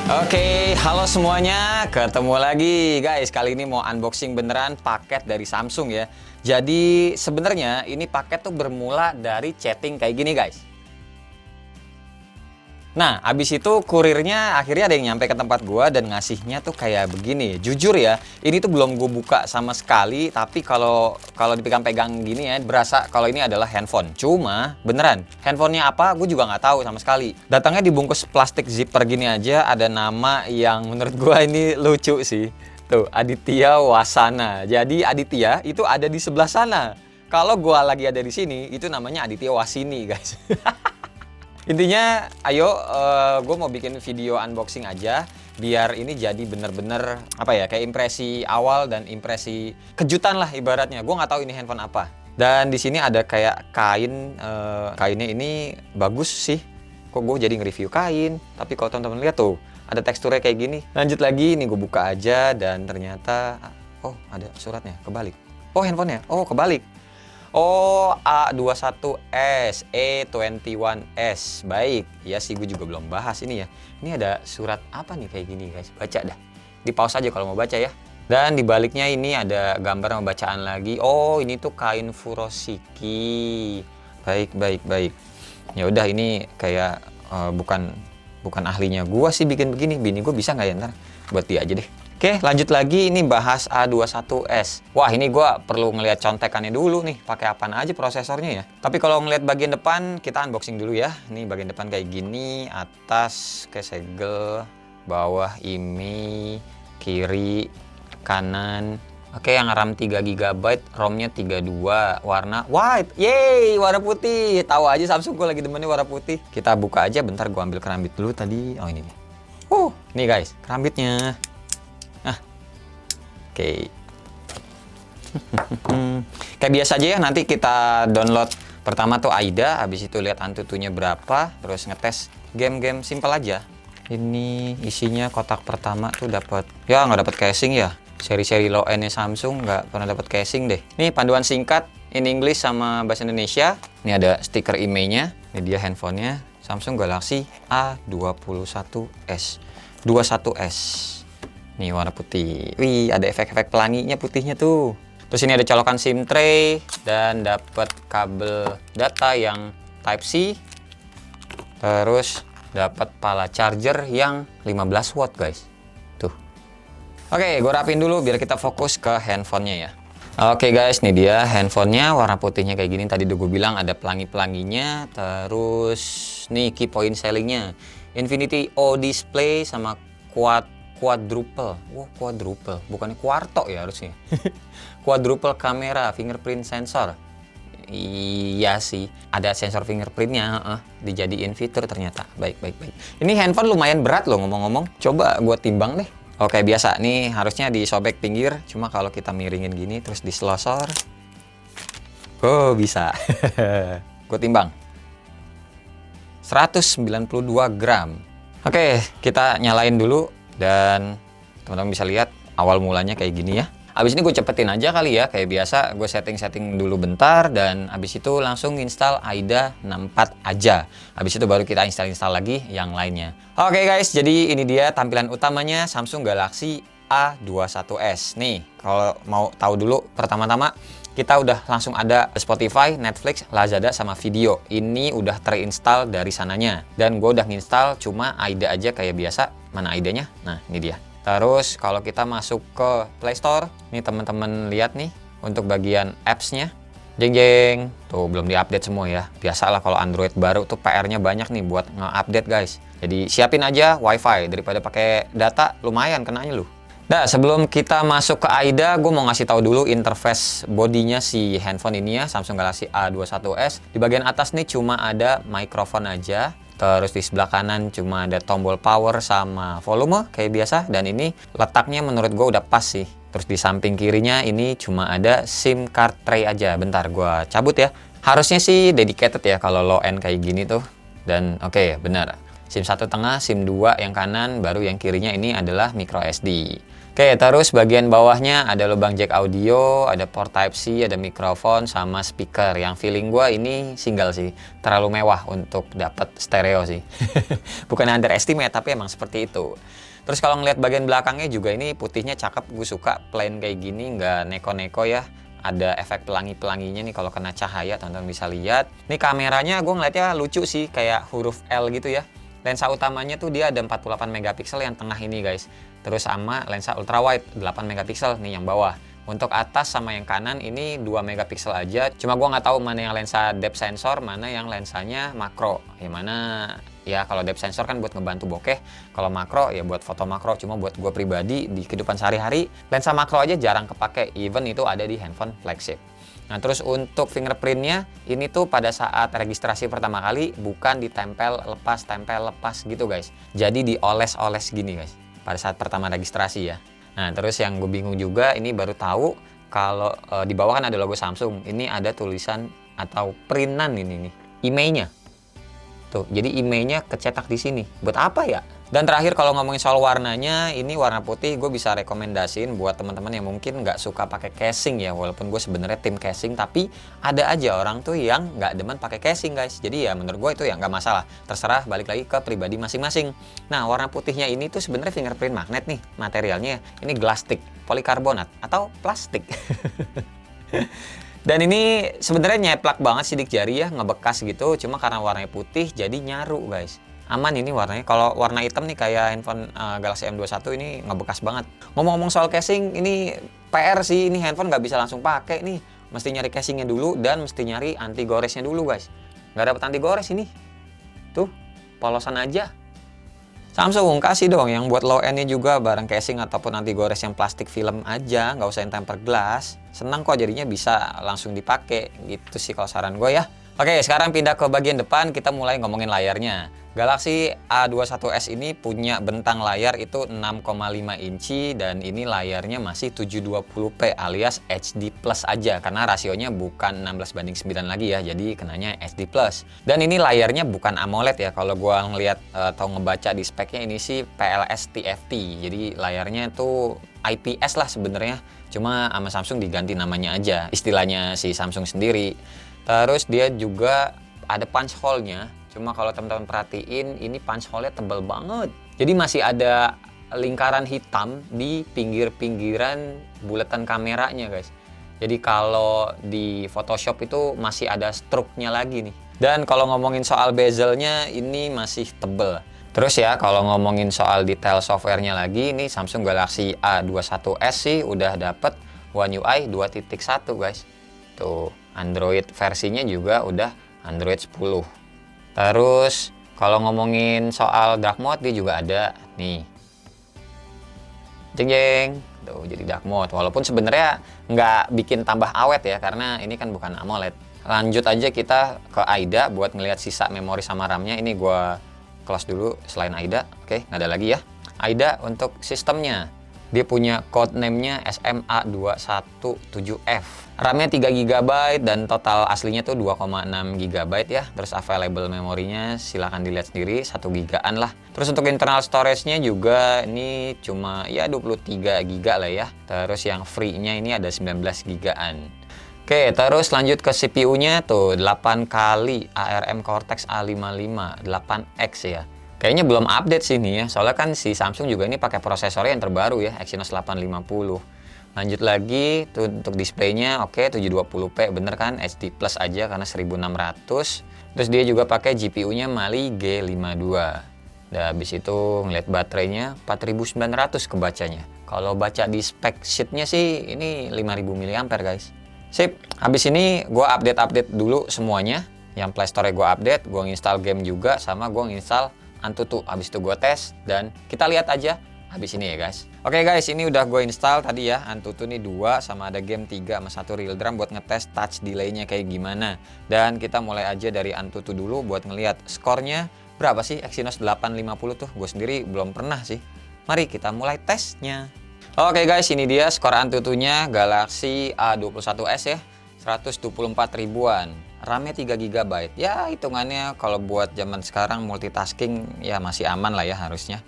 Oke, halo semuanya. Ketemu lagi guys. Kali ini mau unboxing beneran paket dari Samsung ya. Jadi sebenarnya ini paket tuh bermula dari chatting kayak gini guys. Nah, abis itu kurirnya akhirnya ada yang nyampe ke tempat gua dan ngasihnya tuh kayak begini. Jujur ya, ini tuh belum gue buka sama sekali, tapi kalau dipegang-pegang gini ya, berasa kalau ini adalah handphone. Cuma beneran, handphonenya apa gue juga nggak tahu sama sekali. Datangnya dibungkus plastik zipper gini aja, ada nama yang menurut gua ini lucu sih. Tuh, Aditya Wasana. Jadi Aditya itu ada di sebelah sana. Kalau gua lagi ada di sini, itu namanya Aditya Wasini, guys. Intinya, ayo gue mau bikin video unboxing aja biar ini jadi bener-bener apa ya, kayak impresi awal dan impresi kejutan lah ibaratnya. Gue nggak tahu ini handphone apa. Dan di sini ada kayak kain, kainnya ini bagus sih. Kok gue jadi nge-review kain? Tapi kalau teman-teman lihat tuh, ada teksturnya kayak gini. Lanjut lagi, ini gue buka aja dan ternyata, oh ada suratnya kebalik. Oh handphonenya, oh kebalik. Oh, A21S, E21S. Baik, ya sih gue juga belum bahas ini ya. Ini ada surat apa nih kayak gini guys? Baca dah. Di pause aja kalau mau baca ya. Dan di baliknya ini ada gambar pembacaan lagi. Oh, ini tuh kain furoshiki. Baik, baik, baik. Ya udah ini kayak bukan ahlinya gua sih bikin begini. Bini gue bisa nggak ya ntar? Buat dia aja deh. Oke, lanjut lagi, ini bahas A21S. Wah, ini gue perlu ngelihat contekannya dulu nih, pakai apaan aja prosesornya ya. Tapi kalau ngelihat bagian depan, kita unboxing dulu ya. Ini bagian depan kayak gini, atas kayak segel, bawah IMEI, kiri, kanan. Oke, yang RAM 3 GB, ROM-nya 32, warna white. Yeay, warna putih. Tahu aja Samsung gue lagi demennya warna putih. Kita buka aja, bentar gue ambil kerambit dulu tadi. Oh, ini nih. Nih guys, kerambitnya. Oke. Kayak biasa aja ya, nanti kita download pertama tuh AIDA, habis itu lihat Antutunya berapa, terus ngetes game-game simpel aja. Ini isinya kotak pertama tuh dapat, ya nggak dapat casing ya. Seri-seri low end-nya Samsung nggak pernah dapat casing deh. Ini panduan singkat in English sama bahasa Indonesia. Ini ada stiker IMEI-nya. Ini dia handphonenya, Samsung Galaxy A21S. 21S. Nih warna putih. Wih, ada efek-efek pelanginya putihnya tuh. Terus ini ada colokan SIM tray dan dapat kabel data yang Type C. Terus dapat pala charger yang 15 watt, guys. Tuh. Oke, gue rapin dulu biar kita fokus ke handphonenya ya. Oke guys, nih dia handphonenya, warna putihnya kayak gini. Tadi udah gue bilang ada pelangi-pelanginya. Terus nih key point sellingnya, Infinity O display sama quadruple, quadruple, bukannya quarto ya harusnya. Quadruple kamera, fingerprint sensor. Iya sih, ada sensor fingerprintnya, dijadiin fitur ternyata. Baik, baik, baik. Ini handphone lumayan berat loh ngomong-ngomong. Coba gue timbang deh. Oke, biasa nih harusnya disobek pinggir. Cuma kalau kita miringin gini terus diselosor, oh bisa. Gue timbang 192 gram. Oke, kita nyalain dulu. Dan teman-teman bisa lihat awal mulanya kayak gini ya. Abis ini gue cepetin aja kali ya, kayak biasa gue setting-setting dulu bentar. Dan abis itu langsung install AIDA 64 aja. Abis itu baru kita install lagi yang lainnya. Oke guys, jadi ini dia tampilan utamanya Samsung Galaxy A21S. Nih, kalau mau tahu dulu pertama-tama, kita udah langsung ada Spotify, Netflix, Lazada, sama video. Ini udah terinstall dari sananya. Dan gue udah nginstal cuma AIDA aja kayak biasa. Mana AIDA-nya? Nah, ini dia. Terus kalau kita masuk ke Play Store, nih teman-teman lihat nih untuk bagian apps-nya. Jeng jeng. Tuh belum diupdate semua ya. Biasalah kalau Android baru tuh PR-nya banyak nih buat nge-update guys. Jadi siapin aja WiFi daripada pakai data, lumayan kenanya lu. Nah, sebelum kita masuk ke AIDA, gue mau ngasih tahu dulu interface bodinya si handphone ini ya, Samsung Galaxy A21S. Di bagian atas nih cuma ada mikrofon aja. Terus di sebelah kanan cuma ada tombol power sama volume kayak biasa. Dan ini letaknya menurut gue udah pas sih. Terus di samping kirinya ini cuma ada SIM card tray aja. Bentar gue cabut ya. Harusnya sih dedicated ya kalau low end kayak gini tuh. Dan oke, benar. SIM 1 tengah, SIM 2 yang kanan, baru yang kirinya ini adalah micro SD. Oke, terus bagian bawahnya ada lubang jack audio, ada port Type-C, ada mikrofon, sama speaker. Yang feeling gua ini single sih, terlalu mewah untuk dapat stereo sih. Bukan underestimate, tapi emang seperti itu. Terus kalau ngeliat bagian belakangnya juga ini putihnya cakep, gue suka plain kayak gini, nggak neko-neko ya. Ada efek pelangi-pelanginya nih kalau kena cahaya, teman-teman bisa lihat. Ini kameranya gue ngeliatnya lucu sih, kayak huruf L gitu ya. Lensa utamanya tuh dia ada 48 megapiksel yang tengah ini guys. Terus sama lensa ultrawide 8 megapiksel nih yang bawah. Untuk atas sama yang kanan ini 2 megapiksel aja. Cuma gua nggak tahu mana yang lensa depth sensor, mana yang lensanya makro. Yang mana ya kalau depth sensor kan buat ngebantu bokeh. Kalau makro ya buat foto makro. Cuma buat gua pribadi di kehidupan sehari-hari lensa makro aja jarang kepake. Even itu ada di handphone flagship. Nah terus untuk fingerprintnya ini tuh pada saat registrasi pertama kali bukan ditempel lepas gitu guys. Jadi dioles-oles gini guys pada saat pertama registrasi ya. Nah terus yang gue bingung juga ini baru tahu kalau di bawah kan ada logo Samsung. Ini ada tulisan atau printan ini nih IMEI-nya. Tuh, jadi IMEI-nya kecetak di sini. Buat apa ya? Dan terakhir kalau ngomongin soal warnanya, ini warna putih gue bisa rekomendasiin buat teman-teman yang mungkin nggak suka pakai casing ya. Walaupun gue sebenarnya tim casing, tapi ada aja orang tuh yang nggak demen pakai casing guys. Jadi ya menurut gue itu ya nggak masalah. Terserah, balik lagi ke pribadi masing-masing. Nah warna putihnya ini tuh sebenarnya fingerprint magnet nih materialnya. Ini glass stick, polikarbonat atau plastik. Dan ini sebenarnya nyeplak banget sidik jari ya, ngebekas gitu. Cuma karena warnanya putih jadi nyaru guys. Aman ini warnanya. Kalau warna hitam nih kayak handphone Galaxy M21 ini ngebekas banget. Ngomong-ngomong soal casing, ini PR sih. Ini handphone nggak bisa langsung pakai nih. Mesti nyari casingnya dulu dan mesti nyari anti goresnya dulu guys. Nggak dapat anti gores ini. Tuh, polosan aja. Samsung kasih dong yang buat low end-nya juga bareng casing ataupun anti gores yang plastik film aja, nggak usah yang tempered glass. Senang kok jadinya bisa langsung dipakai gitu sih kalau saran gue ya. Oke, sekarang pindah ke bagian depan, kita mulai ngomongin layarnya. Galaxy A21s ini punya bentang layar itu 6,5 inci dan ini layarnya masih 720p alias HD Plus aja karena rasionya bukan 16:9 lagi ya, jadi kenanya HD Plus. Dan ini layarnya bukan AMOLED ya, kalau gua ngeliat atau ngebaca di speknya ini sih PLS TFT. Jadi layarnya tuh IPS lah sebenarnya, cuma sama Samsung diganti namanya aja, istilahnya si Samsung sendiri. Terus dia juga ada punch hole-nya. Cuma kalau teman-teman perhatiin ini punch hole-nya tebal banget. Jadi masih ada lingkaran hitam di pinggir-pinggiran bulatan kameranya guys. Jadi kalau di Photoshop itu masih ada stroke-nya lagi nih. Dan kalau ngomongin soal bezelnya ini masih tebel. Terus ya kalau ngomongin soal detail softwarenya lagi, ini Samsung Galaxy A21s sih udah dapet One UI 2.1 guys. Tuh, Android versinya juga udah Android 10. Terus kalau ngomongin soal dark mode dia juga ada nih. Jeng jeng. Tuh jadi dark mode. Walaupun sebenarnya nggak bikin tambah awet ya karena ini kan bukan AMOLED. Lanjut aja kita ke AIDA buat ngelihat sisa memori sama RAM-nya. Ini gua close dulu selain AIDA. Oke, nggak ada lagi ya. AIDA untuk sistemnya. Dia punya code name-nya SMA217F. RAM-nya 3 GB dan total aslinya tuh 2,6 GB ya. Terus available memorinya silahkan dilihat sendiri 1 GB-an lah. Terus untuk internal storage-nya juga ini cuma ya 23 GB lah ya. Terus yang free-nya ini ada 19 GB-an. Oke, terus lanjut ke CPU-nya tuh 8 kali ARM Cortex A55 8X ya. Kayaknya belum update sih nih ya, soalnya kan si Samsung juga ini pakai prosesornya yang terbaru ya, Exynos 850. Lanjut lagi tuh untuk displaynya, oke 720p bener kan, HD Plus aja karena 1600. Terus dia juga pakai GPU-nya Mali G52. Dan habis itu ngeliat baterainya 4900 kebacanya. Kalau baca di spek sheet-nya sih ini 5000 mAh guys. Sip, habis ini gua update dulu semuanya. Yang Play Store gue update, gue nginstal game juga, sama gue nginstal Antutu. Habis itu gue tes dan kita lihat aja habis ini ya guys. Oke guys, ini udah gue install tadi ya. Antutu nih 2 sama ada game 3 sama 1 real drum buat ngetes touch delay-nya kayak gimana. Dan kita mulai aja dari Antutu dulu buat ngelihat skornya berapa sih Exynos 850 tuh. Gue sendiri belum pernah sih. Mari kita mulai tesnya. Oke guys, ini dia skor Antutunya Galaxy A21s ya. 124 ribuan. RAM-nya 3 GB. Ya hitungannya kalau buat zaman sekarang multitasking ya masih aman lah ya harusnya.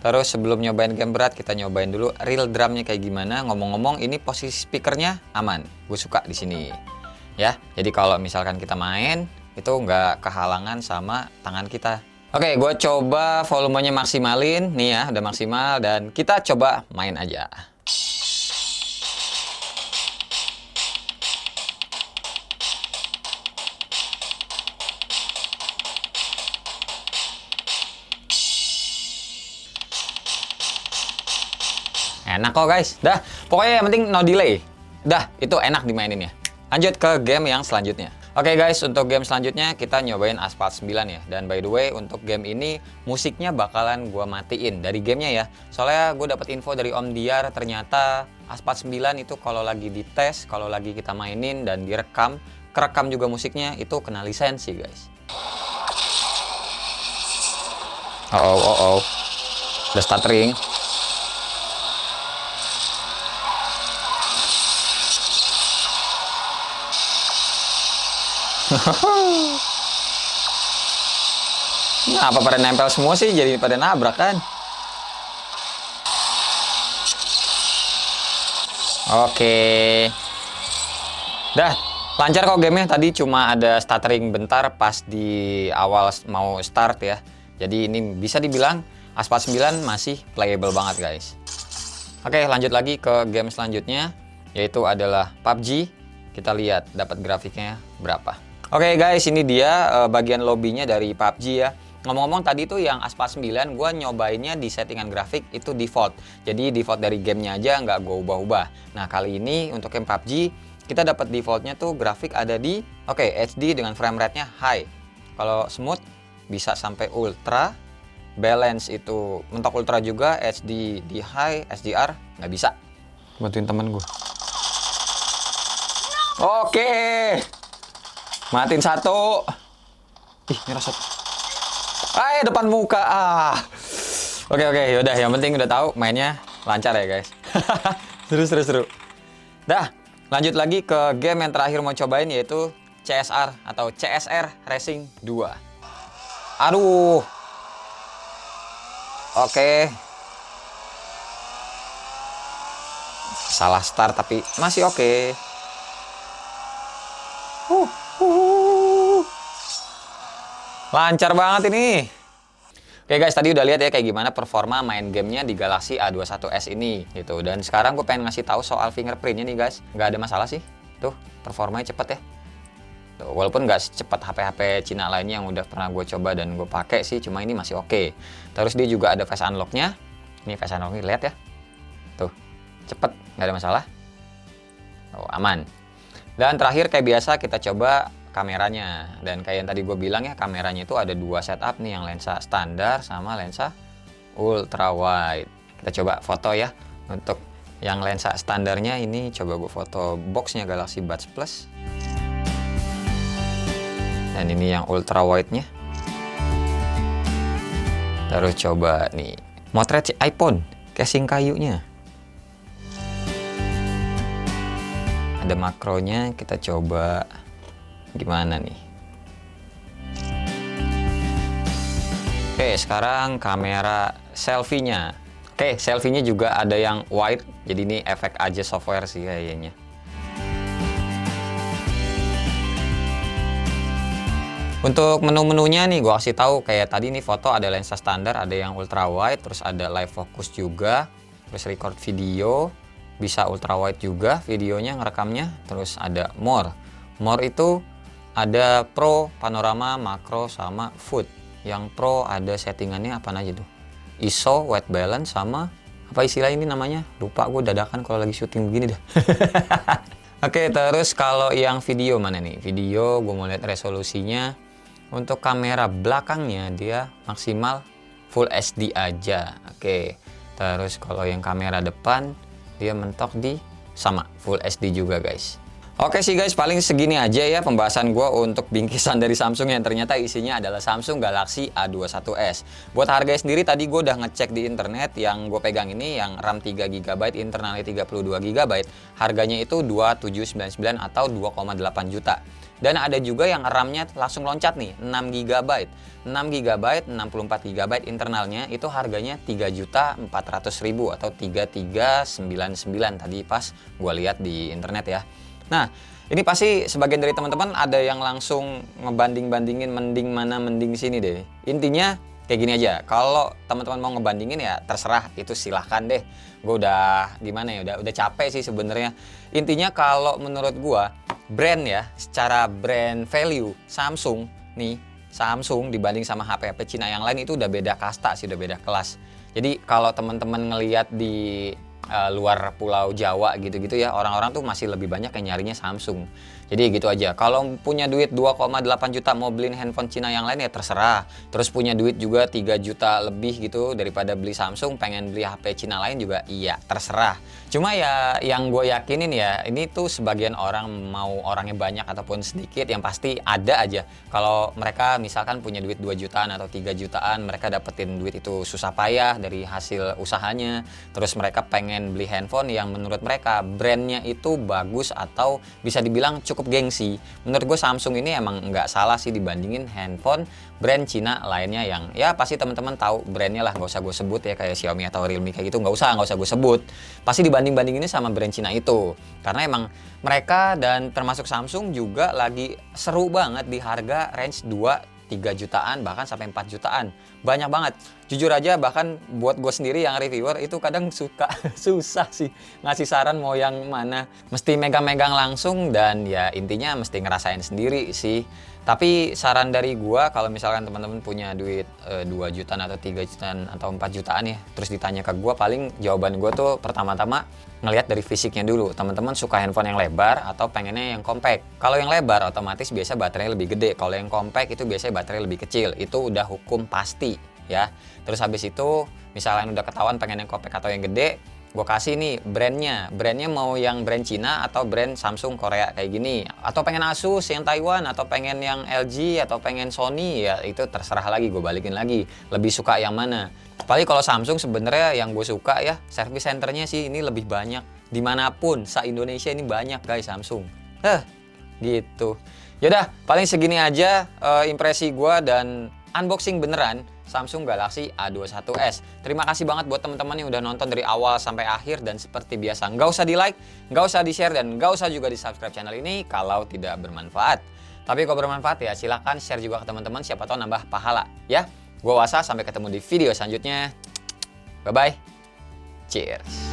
Terus sebelum nyobain game berat, kita nyobain dulu real drumnya kayak gimana. Ngomong-ngomong, ini posisi speakernya aman. Gue suka di sini. Ya, jadi kalau misalkan kita main, itu nggak kehalangan sama tangan kita. Oke, gue coba volumenya maksimalin. Nih ya, udah maksimal. Dan kita coba main aja. Enak kok guys. Dah, pokoknya yang penting no delay. Dah, itu enak dimainin ya. Lanjut ke game yang selanjutnya. Oke guys, untuk game selanjutnya kita nyobain Asphalt 9 ya. Dan by the way, untuk game ini musiknya bakalan gua matiin dari gamenya ya. Soalnya gue dapet info dari Om Diar, ternyata Asphalt 9 itu kalau lagi dites, kalau lagi kita mainin dan direkam, kerekam juga musiknya, itu kena lisensi guys. Oh. Udah stuttering. Nah, apa pada nempel semua sih, jadi pada nabrak kan? Oke. Dah, lancar kok gamenya. Tadi cuma ada stuttering bentar pas di awal mau start ya. Jadi ini bisa dibilang Asphalt 9 masih playable banget guys. Oke, lanjut lagi ke game selanjutnya, yaitu adalah PUBG. Kita lihat dapat grafiknya berapa. Oke guys, ini dia bagian lobbynya dari PUBG ya. Ngomong-ngomong tadi tuh yang Asphalt 9 gue nyobainnya di settingan grafik itu default. Jadi default dari gamenya aja nggak gue ubah-ubah. Nah kali ini untuk game PUBG kita dapat defaultnya tuh grafik ada di HD dengan frame rate-nya high. Kalau smooth bisa sampai ultra. Balance itu mentok ultra juga, HD di high, SDR nggak bisa. Bantuin temen gue. Oke. Matiin satu. Ih, nyerosot. Depan muka. Oke, yaudah. Yang penting udah tahu mainnya lancar ya guys. Seru. Dah, lanjut lagi ke game yang terakhir mau cobain, yaitu CSR atau CSR Racing 2. Aduh. Oke. Salah start tapi masih oke. Lancar banget ini. Oke guys, tadi udah lihat ya kayak gimana performa main gamenya di Galaxy A21s ini gitu. Dan sekarang gue pengen ngasih tahu soal fingerprintnya nih guys. Nggak ada masalah sih. Tuh, performanya cepet ya. Tuh, walaupun nggak secepat HP-HP Cina lainnya yang udah pernah gue coba dan gue pakai sih, cuma ini masih oke. Terus dia juga ada face unlock-nya. Ini face unlock-nya, lihat ya. Tuh, cepet, nggak ada masalah. Tuh, aman. Dan terakhir kayak biasa kita coba kameranya. Dan kayak yang tadi gue bilang ya, kameranya itu ada dua setup nih, yang lensa standar sama lensa ultra wide. Kita coba foto ya. Untuk yang lensa standarnya ini coba gue foto boxnya Galaxy Buds Plus. Dan ini yang ultra wide-nya. Terus coba nih, motret si iPhone, casing kayunya. Ada makronya, kita coba gimana nih. Oke, sekarang kamera selfie-nya. Oke, selfie-nya juga ada yang wide, jadi ini efek aja software sih kayaknya. Untuk menu-menunya nih gue kasih tahu, kayak tadi nih foto ada lensa standar, ada yang ultra wide, terus ada live focus juga, terus record video, bisa ultra wide juga videonya ngerekamnya, terus ada more. More itu ada pro, panorama, makro, sama food. Yang pro ada settingannya apa aja tuh? ISO, white balance, sama apa istilah ini namanya? Lupa gue dadakan kalau lagi syuting begini dah. Oke, terus kalau yang video mana nih? Video gue mau lihat resolusinya. Untuk kamera belakangnya dia maksimal Full HD aja. Oke. Terus kalau yang kamera depan dia mentok di sama Full HD juga guys. Oke sih guys, paling segini aja ya pembahasan gue untuk bingkisan dari Samsung yang ternyata isinya adalah Samsung Galaxy A21s. Buat harganya sendiri tadi gue udah ngecek di internet, yang gue pegang ini yang RAM 3GB, internalnya 32GB, harganya itu 2799 atau 2,8 juta. Dan ada juga yang RAM-nya langsung loncat nih, 6 GB. 6 GB, 64 GB internalnya itu harganya 3.400.000 atau 3399 tadi pas gue lihat di internet ya. Nah, ini pasti sebagian dari teman-teman ada yang langsung ngebanding-bandingin mending mana mending sini deh. Intinya kayak gini aja, kalau teman-teman mau ngebandingin ya terserah, itu silahkan deh. Gue udah gimana ya, udah capek sih sebenarnya. Intinya kalau menurut gue brand ya, secara brand value Samsung nih, Samsung dibanding sama HP-HP Cina yang lain itu udah beda kasta sih, udah beda kelas. Jadi kalau teman-teman ngelihat di luar Pulau Jawa gitu-gitu ya, orang-orang tuh masih lebih banyak yang nyarinya Samsung. Jadi gitu aja. Kalau punya duit 2,8 juta mau beliin handphone Cina yang lain ya terserah. Terus punya duit juga 3 juta lebih gitu daripada beli Samsung, pengen beli HP Cina lain juga iya terserah. Cuma ya yang gue yakinin ya, ini tuh sebagian orang, mau orangnya banyak ataupun sedikit, yang pasti ada aja. Kalau mereka misalkan punya duit 2 jutaan atau 3 jutaan, mereka dapetin duit itu susah payah dari hasil usahanya. Terus mereka pengen beli handphone yang menurut mereka brandnya itu bagus atau bisa dibilang cukup gengsi. Menurut gue Samsung ini emang nggak salah sih dibandingin handphone brand Cina lainnya yang ya pasti teman-teman tahu brandnya lah, nggak usah gue sebut ya, kayak Xiaomi atau Realme kayak gitu, nggak usah gue sebut. Pasti dibanding-bandinginnya sama brand Cina itu, karena emang mereka dan termasuk Samsung juga lagi seru banget di harga range 2-3 jutaan bahkan sampai 4 jutaan. Banyak banget. Jujur aja bahkan buat gue sendiri yang reviewer itu kadang suka susah sih ngasih saran mau yang mana. Mesti megang-megang langsung dan ya intinya mesti ngerasain sendiri sih. Tapi saran dari gue kalau misalkan teman-teman punya duit 2 jutaan atau 3 jutaan atau 4 jutaan ya, terus ditanya ke gue, paling jawaban gue tuh pertama-tama ngelihat dari fisiknya dulu. Teman-teman suka handphone yang lebar atau pengennya yang compact? Kalau yang lebar otomatis biasa baterainya lebih gede. Kalau yang compact itu biasanya baterai lebih kecil. Itu udah hukum pasti ya. Terus habis itu misalnya udah ketahuan pengen yang compact atau yang gede, gue kasih nih brandnya mau yang brand Cina atau brand Samsung Korea kayak gini, atau pengen Asus yang Taiwan, atau pengen yang LG, atau pengen Sony, ya itu terserah lagi, gue balikin lagi lebih suka yang mana. Paling kalau Samsung sebenarnya yang gue suka ya service centernya sih ini lebih banyak, dimanapun se-Indonesia ini banyak guys Samsung. Gitu. Yaudah paling segini aja impresi gue dan unboxing beneran Samsung Galaxy A21s. Terima kasih banget buat teman-teman yang udah nonton dari awal sampai akhir, dan seperti biasa nggak usah di like, nggak usah di share, dan nggak usah juga di subscribe channel ini kalau tidak bermanfaat. Tapi kalau bermanfaat ya silahkan share juga ke teman-teman, siapa tahu nambah pahala ya. Gue Wasa, sampai ketemu di video selanjutnya. Bye bye. Cheers.